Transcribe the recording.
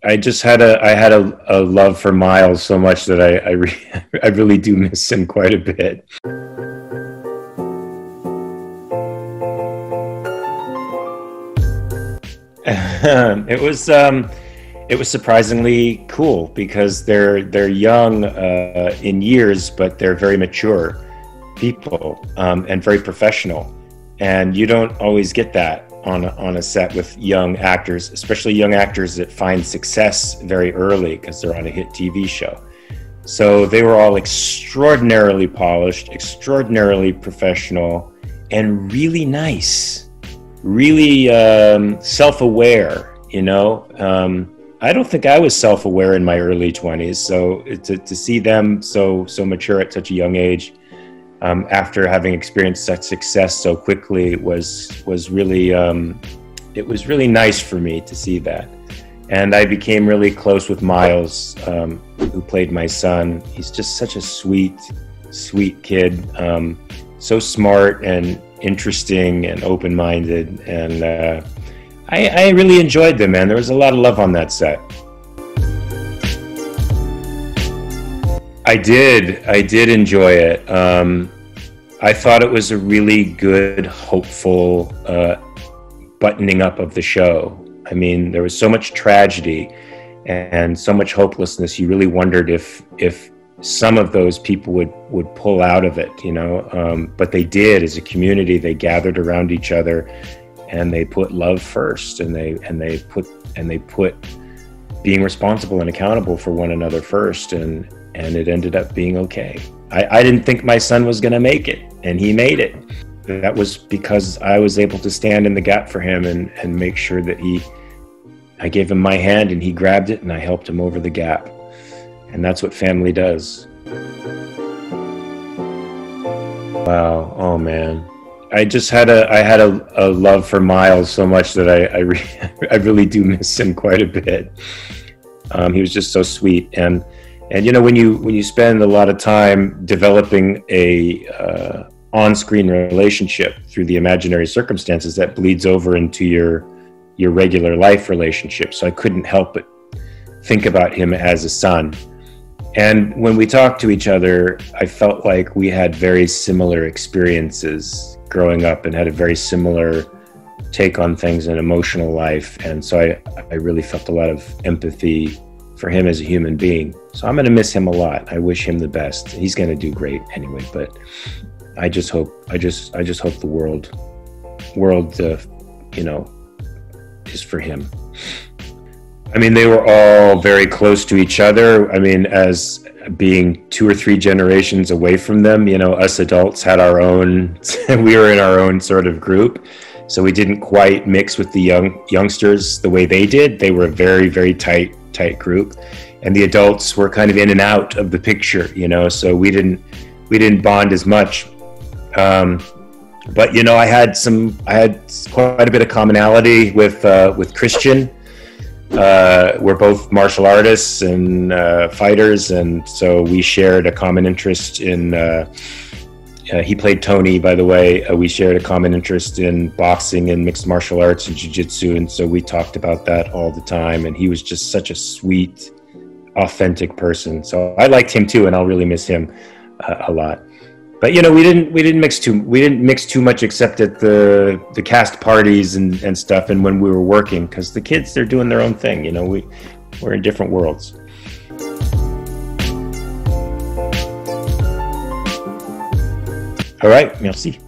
I just had a love for Miles so much that I really do miss him quite a bit. It was surprisingly cool because they're young in years, but they're very mature people and very professional, and you don't always get that on a set with young actors, especially young actors that find success very early because they're on a hit TV show. So they were all extraordinarily polished, extraordinarily professional, and really nice, really self-aware, you know. I don't think I was self-aware in my early 20s, so to see them so mature at such a young age, after having experienced such success so quickly, was really it was really nice for me to see that. And I became really close with Miles, who played my son. He's just such a sweet kid, so smart and interesting and open-minded, and I really enjoyed them, man. There was a lot of love on that set. I did enjoy it. I thought it was a really good, hopeful buttoning up of the show. I mean, there was so much tragedy and so much hopelessness. You really wondered if some of those people would pull out of it, you know. But they did. As a community, they gathered around each other, and they put love first, and they put being responsible and accountable for one another first, and it ended up being okay. I didn't think my son was going to make it, and he made it. That was because I was able to stand in the gap for him and make sure that I gave him my hand and he grabbed it, and I helped him over the gap. And that's what family does. Wow. Oh man. I had a love for Miles so much that I really do miss him quite a bit. He was just so sweet, and you know, when you spend a lot of time developing a on-screen relationship through the imaginary circumstances, that bleeds over into your regular life relationship. So I couldn't help but think about him as a son. And when we talked to each other, I felt like we had very similar experiences growing up and had a very similar take on things in emotional life. And so I really felt a lot of empathy for him as a human being. So I'm going to miss him a lot. I wish him the best. He's going to do great anyway, but I just hope the world, you know, is for him. I mean, they were all very close to each other. I mean, as being 2 or 3 generations away from them, you know, us adults had our own, we were in our own sort of group. So we didn't quite mix with the youngsters the way they did. They were a very, very tight group. And the adults were kind of in and out of the picture, you know, so we didn't bond as much. But, you know, I had quite a bit of commonality with Christian. We're both martial artists and fighters, and so we shared a common interest in, he played Tony, by the way. We shared a common interest in boxing and mixed martial arts and jiu-jitsu, and so we talked about that all the time, and he was just such a sweet, authentic person. So I liked him too, and I'll really miss him a lot. But you know, we didn't mix too much, except at the cast parties and stuff, and when we were working, because the kids, they're doing their own thing. You know, we're in different worlds. All right, merci.